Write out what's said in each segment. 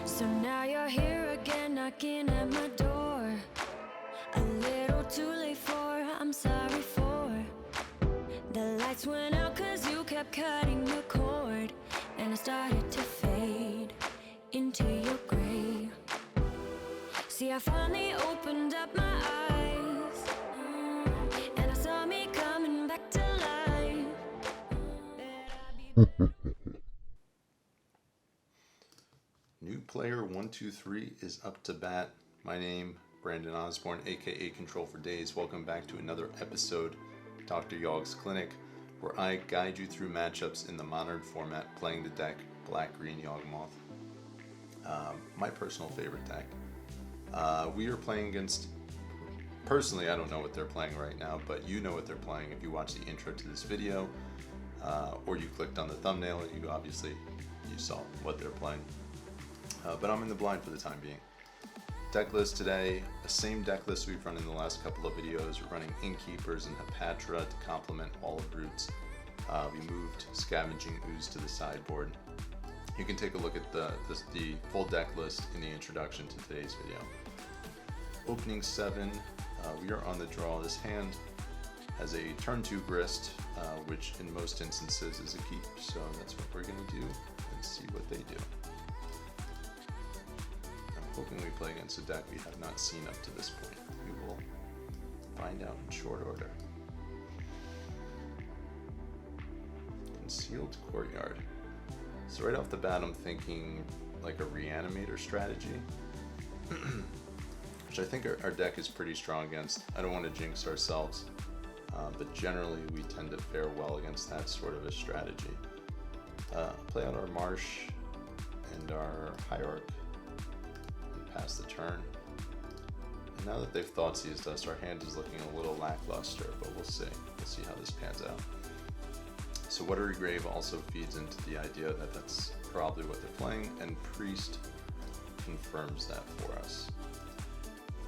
So now you're here again, knocking at my door. A little too late for, I'm sorry for. The lights went out cause you kept cutting the cord, and I started to fade into your gray. See, I finally opened up my eyes, and I saw me coming back to life. New player 123 is up to bat. My name, Brandon Osborne, aka Control for Days. Welcome back to another episode of Dr. Yawg's Clinic, where I guide you through matchups in the modern format, playing the deck Black-Green Yawgmoth. My personal favorite deck. We are playing against, personally I don't know what they're playing right now, but you know what they're playing if you watch the intro to this video, or you clicked on the thumbnail and you saw what they're playing. But I'm in the blind for the time being. Deck list today, the same deck list we've run in the last couple of videos. We're running Innkeepers and Hepatra to complement Olive Roots. We moved Scavenging Ooze to the sideboard. You can take a look at the full deck list in the introduction to today's video. Opening 7, we are on the draw. This hand has a turn 2 Grist, which in most instances is a keep. So that's what we're going to do and see what they do. Hoping we play against a deck we have not seen up to this point. We will find out in short order. Concealed Courtyard. So right off the bat I'm thinking like a Reanimator strategy, which I think our deck is pretty strong against. I don't want to jinx ourselves, but generally we tend to fare well against that sort of a strategy. Play out our Marsh and our Hierarch. Pass the turn. And now that they've Thoughtseized us, our hand is looking a little lackluster, but we'll see. We'll see how this pans out. So Watery Grave also feeds into the idea that that's probably what they're playing, and Priest confirms that for us.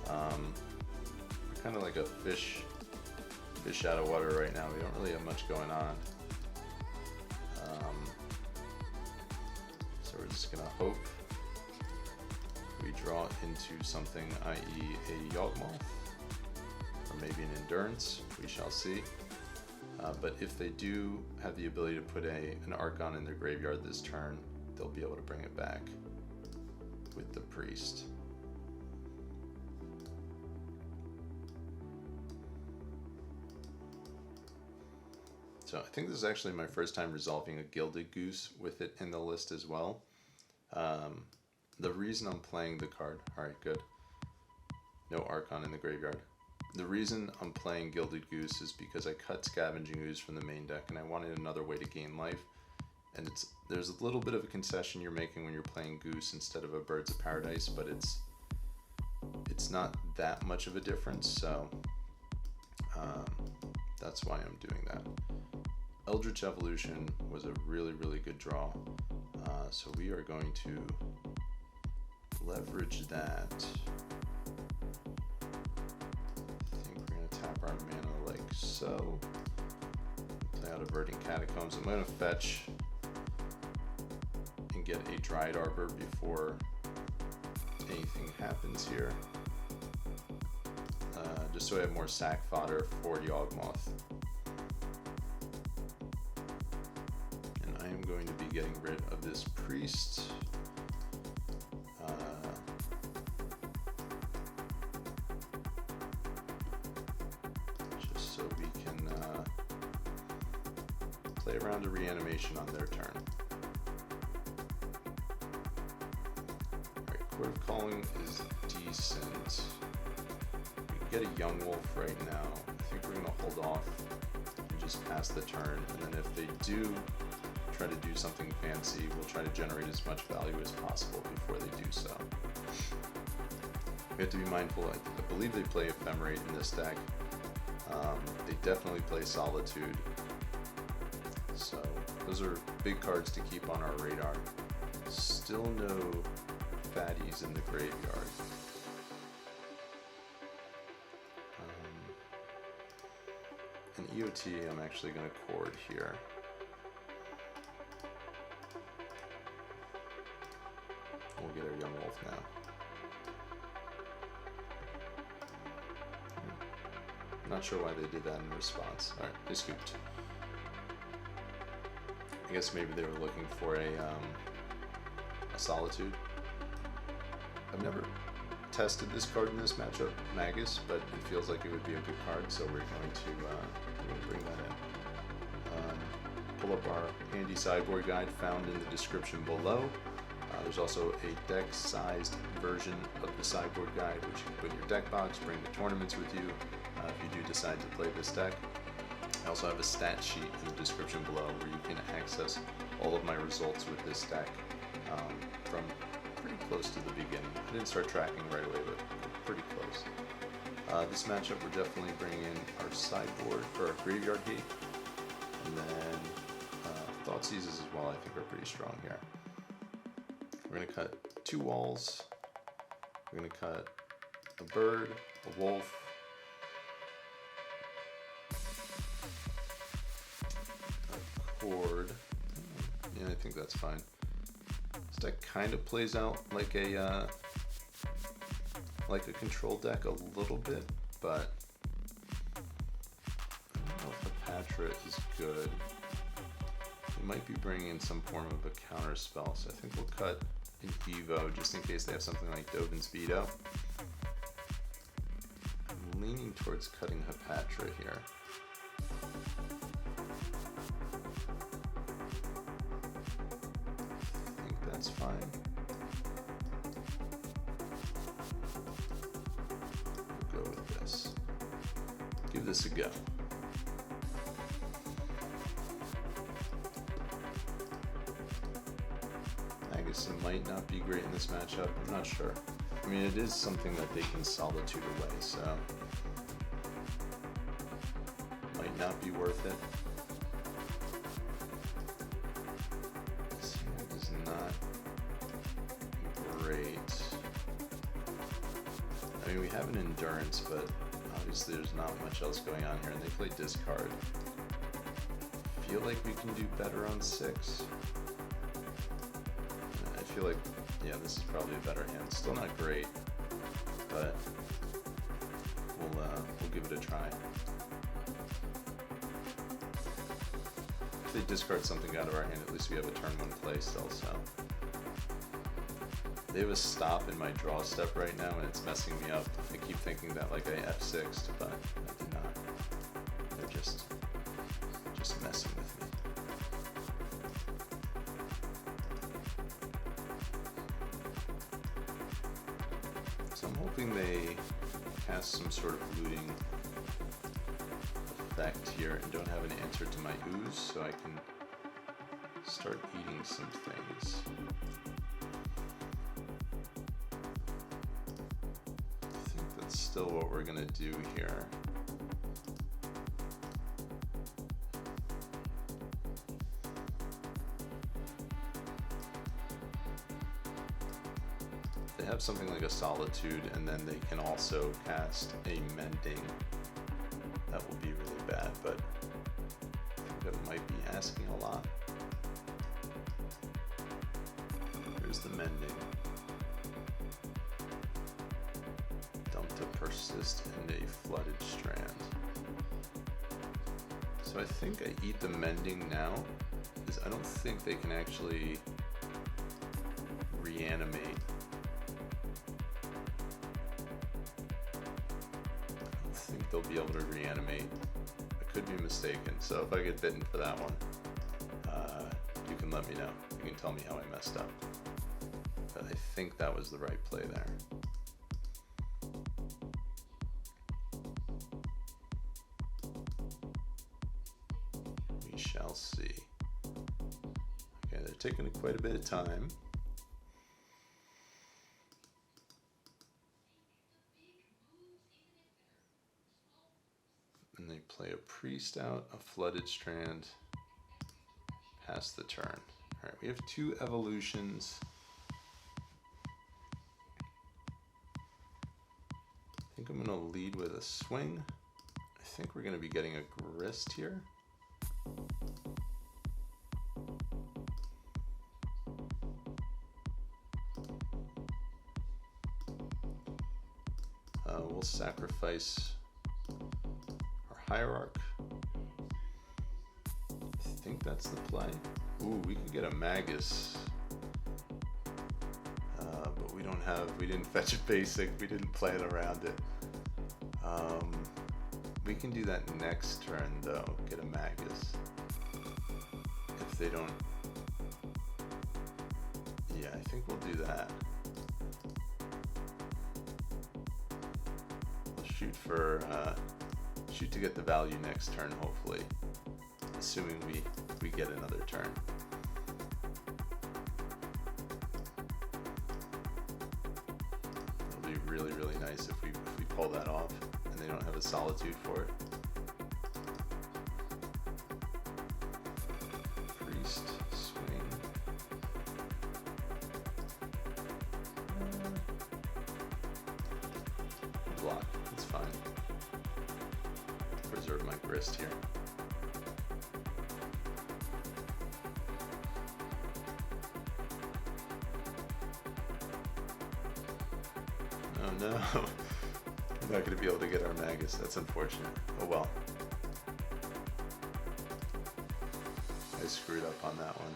We're kind of like a fish out of water right now. We don't really have much going on. So we're just gonna hope we draw into something, i.e. a Yawgmoth, or maybe an Endurance, we shall see. But if they do have the ability to put an Archon in their graveyard this turn, they'll be able to bring it back with the Priest. So I think this is actually my first time resolving a Gilded Goose with it in the list as well. The reason I'm playing the card, alright, good. No Archon in the graveyard. The reason I'm playing Gilded Goose is because I cut Scavenging Ooze from the main deck and I wanted another way to gain life. And there's a little bit of a concession you're making when you're playing Goose instead of a Birds of Paradise, but it's not that much of a difference, so that's why I'm doing that. Eldritch Evolution was a really, really good draw, so we are going to leverage that. I think we're going to tap our mana like so. Play out a Verdant Catacombs. I'm going to fetch and get a Dryad Arbor before anything happens here. Just so I have more sack fodder for Yawgmoth. And I am going to be getting rid of this Priest. Just so we can play around a reanimation on their turn. Alright, Court of Calling is decent. We can get a Young Wolf right now. I think we're going to hold off and just pass the turn, and then if they do try to do something fancy, we'll try to generate as much value as possible before they do so. We have to be mindful, I believe they play Ephemerate in this deck. They definitely play Solitude. So those are big cards to keep on our radar. Still no fatties in the graveyard. An EOT I'm actually going to chord here. We'll get our young wolf now. Not sure why they did that in response. Alright, they scooped. I guess maybe they were looking for a Solitude. I've never tested this card in this matchup, Magus, but it feels like it would be a good card, so we're going to bring that in. Pull up our handy sideboard guide found in the description below. There's also a deck-sized version of the sideboard guide, which you can put in your deck box, bring to tournaments with you if you do decide to play this deck. I also have a stat sheet in the description below where you can access all of my results with this deck from pretty close to the beginning. I didn't start tracking right away, but pretty close. This matchup, we're definitely bringing in our sideboard for our graveyard gate, and then Thought Seizes as well, I think are pretty strong here. We're going to cut 2 walls, we're going to cut a bird, a wolf, a cord. Yeah, I think that's fine. This deck kind of plays out like a control deck a little bit, but I don't know if the Patra is good. We might be bringing in some form of a counter spell, so I think we'll cut an Evo just in case they have something like Dovin's Veto. I'm leaning towards cutting Hapatra here. I think that's fine. We'll go with this. Give this a go. Might not be great in this matchup, I'm not sure. I mean, it is something that they can Solitude away, so might not be worth it. This hand is not great. I mean, we have an Endurance, but obviously there's not much else going on here, and they play discard. I feel like we can do better on 6. I feel like, yeah, this is probably a better hand. Still not great, but we'll give it a try. If they discard something out of our hand, at least we have a turn 1 play still, so. They have a stop in my draw step right now, and it's messing me up. I keep thinking that like I F6'd, but I did not. They're just messing with me. I'm hoping they cast some sort of looting effect here and don't have an answer to my ooze, so I can start eating some things. I think that's still what we're gonna do here. They have something like a Solitude, and then they can also cast a Mending. That will be really bad, but I think that might be asking a lot. Here's the Mending. Dump to Persist and a Flooded Strand. So I think I eat the Mending now, because I don't think they can actually reanimate. They'll be able to reanimate. I could be mistaken, so if I get bitten for that one, you can let me know. You can tell me how I messed up. But I think that was the right play there. We shall see. Okay, they're taking quite a bit of time. And they play a Priest out, a Flooded Strand, pass the turn. Alright, we have 2 evolutions. I think I'm going to lead with a swing. I think we're going to be getting a Grist here. We'll sacrifice our Hierarch. I think that's the play. Ooh, we could get a Magus. But we didn't fetch a basic. We didn't plan around it. We can do that next turn though, get a Magus. If they don't, yeah, I think we'll do that. We'll shoot to get the value next turn, hopefully. Assuming we get another turn. It'll be really, really nice if we pull that off and they don't have a Solitude for it. Priest, swing. Block, it's fine. Preserve my grist here. Oh no, we're not going to be able to get our Magus. That's unfortunate. Oh well. I screwed up on that one.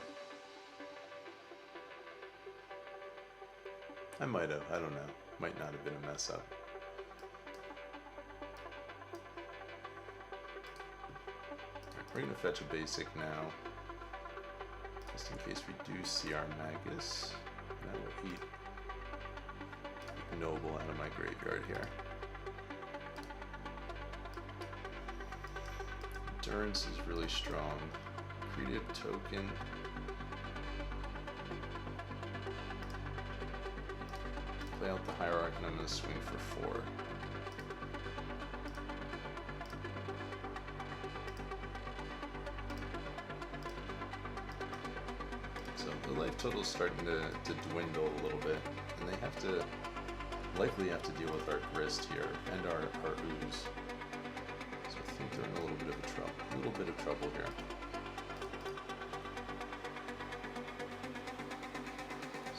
I might have, I don't know. Might not have been a mess up. We're going to fetch a basic now, just in case we do see our Magus. And I will eat Noble out of my graveyard here. Endurance is really strong. Creative token. Play out the Hierarch and I'm going to swing for 4. So the life total's starting to dwindle a little bit, and they have to likely have to deal with our grist here and our ooze. So I think they're in a little bit of trouble here.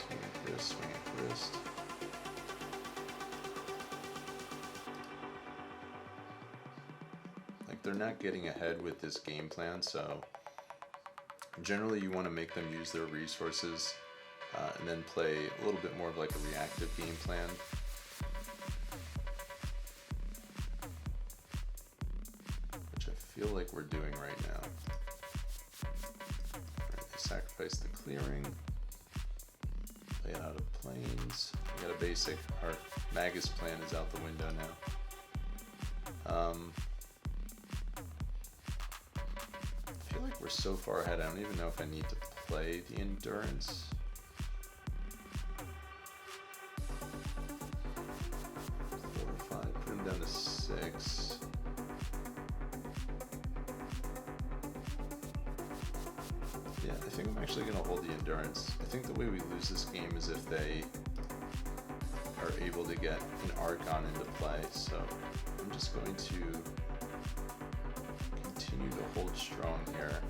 Swing at this, swing at grist. Like, they're not getting ahead with this game plan, so generally you want to make them use their resources and then play a little bit more of like a reactive game plan. Feel like we're doing right now. Right, sacrifice the clearing. Play it out of planes. We got a basic. Our Magus plan is out the window now. I feel like we're so far ahead. I don't even know if I need to play the endurance. Four or 5. Put him down to 6. Yeah, I think I'm actually going to hold the endurance. I think the way we lose this game is if they are able to get an Archon into play, so I'm just going to continue to hold strong here.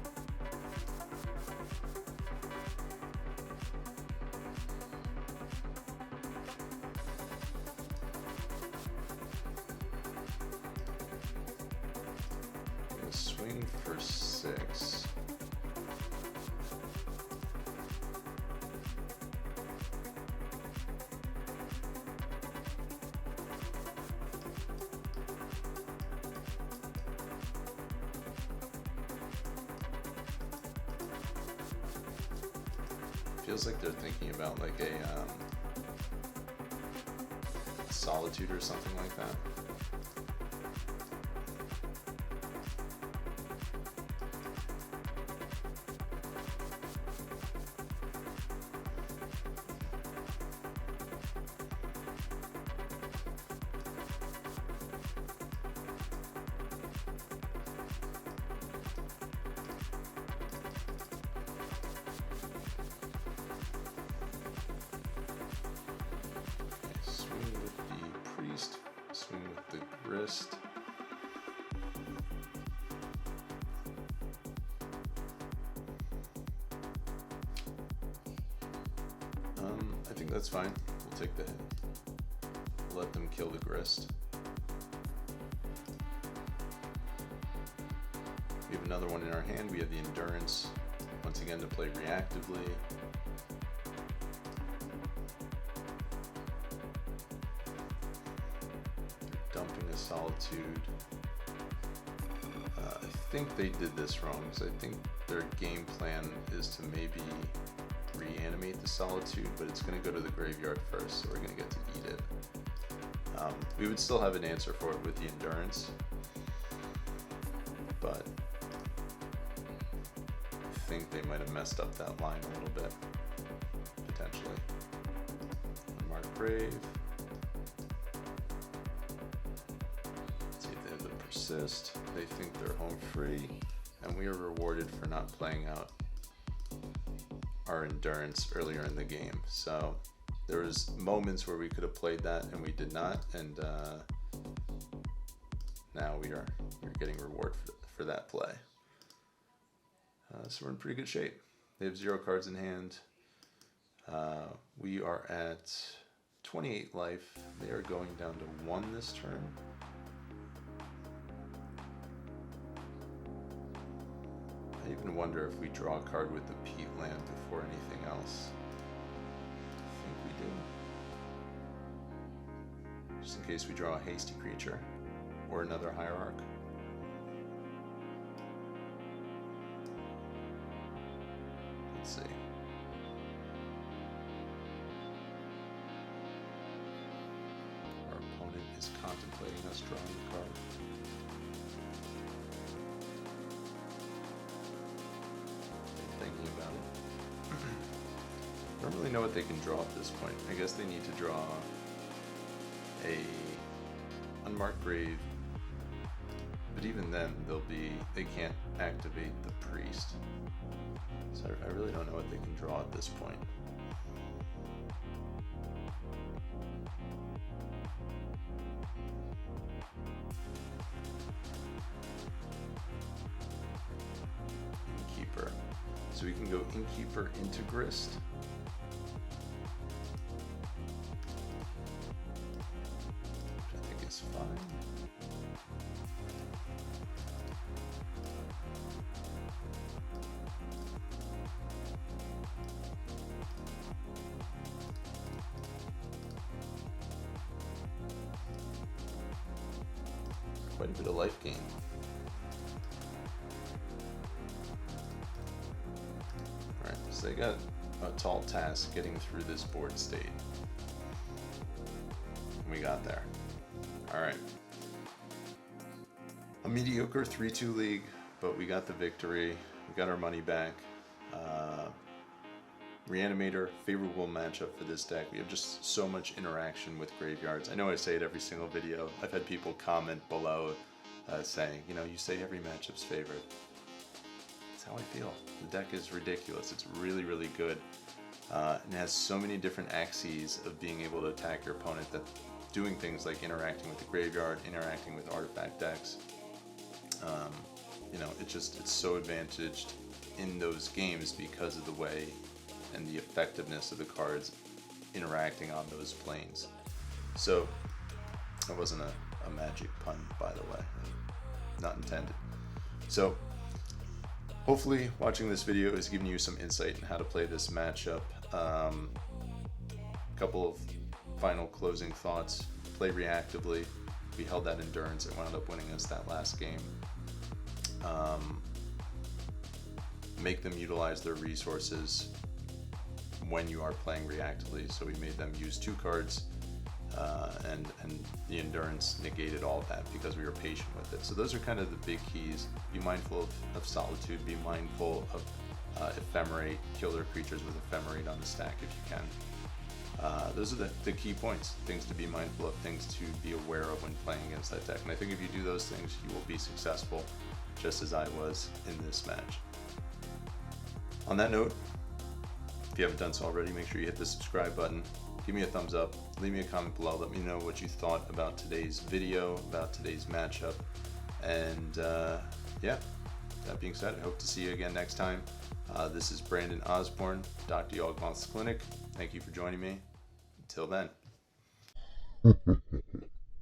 I'm going to swing for 6. Feels like they're thinking about like a Solitude or something like that. Swing with the grist. I think that's fine. We'll take the hit. We'll let them kill the grist. We have another one in our hand. We have the Endurance, once again to play reactively. Dumping a Solitude. I think they did this wrong, because I think their game plan is to maybe reanimate the Solitude, but it's going to go to the graveyard first, so we're going to get to eat it. We would still have an answer for it with the Endurance, but I think they might have messed up that line a little bit, potentially. Unmarked Grave. Let's see if they have the Persist. They think they're home free, and we are rewarded for not playing out our Endurance earlier in the game. So there was moments where we could have played that and we did not, and now we're getting reward for that play. So we're in pretty good shape. They have 0 cards in hand. We are at 28 life. They are going down to 1 this turn. I even wonder if we draw a card with the Peat Land before anything else. I think we do. Just in case we draw a hasty creature or another Hierarch. Let's see. Our opponent is contemplating us drawing a card. Thinking about it. I don't really know what they can draw at this point. I guess they need to draw a Unmarked Grave, but even then they can't activate the Priest. So I really don't know what they can draw at this point. Innkeeper. So we can go Innkeeper into Grist. Which I think is fine. Quite a bit of life gain. Alright, so they got a tall task getting through this board state. We got there. Alright. A mediocre 3-2 league, but we got the victory. We got our money back. Reanimator, favorable matchup for this deck. We have just so much interaction with graveyards. I know I say it every single video. I've had people comment below saying, you know, you say every matchup's favorite. That's how I feel. The deck is ridiculous. It's really, really good. And it has so many different axes of being able to attack your opponent, that doing things like interacting with the graveyard, interacting with artifact decks. You know, it's so advantaged in those games because of the way and the effectiveness of the cards interacting on those planes. So that wasn't a magic pun, by the way, not intended. So hopefully watching this video is giving you some insight in how to play this matchup. Couple of final closing thoughts. Play reactively. We held that Endurance. It wound up winning us that last game. Make them utilize their resources when you are playing reactively. So we made them use 2 cards, and the Endurance negated all of that because we were patient with it. So those are kind of the big keys. Be mindful of Solitude. Be mindful of Ephemerate. Kill their creatures with Ephemerate on the stack if you can. Those are the key points. Things to be mindful of, things to be aware of when playing against that deck. And I think if you do those things, you will be successful, just as I was in this match. On that note, if you haven't done so already, make sure you hit the subscribe button. Give me a thumbs up. Leave me a comment below. Let me know what you thought about today's video, about today's matchup. And yeah, that being said, I hope to see you again next time. This is Brandon Osborne, Dr. Yawgmoth's Clinic. Thank you for joining me. Until then.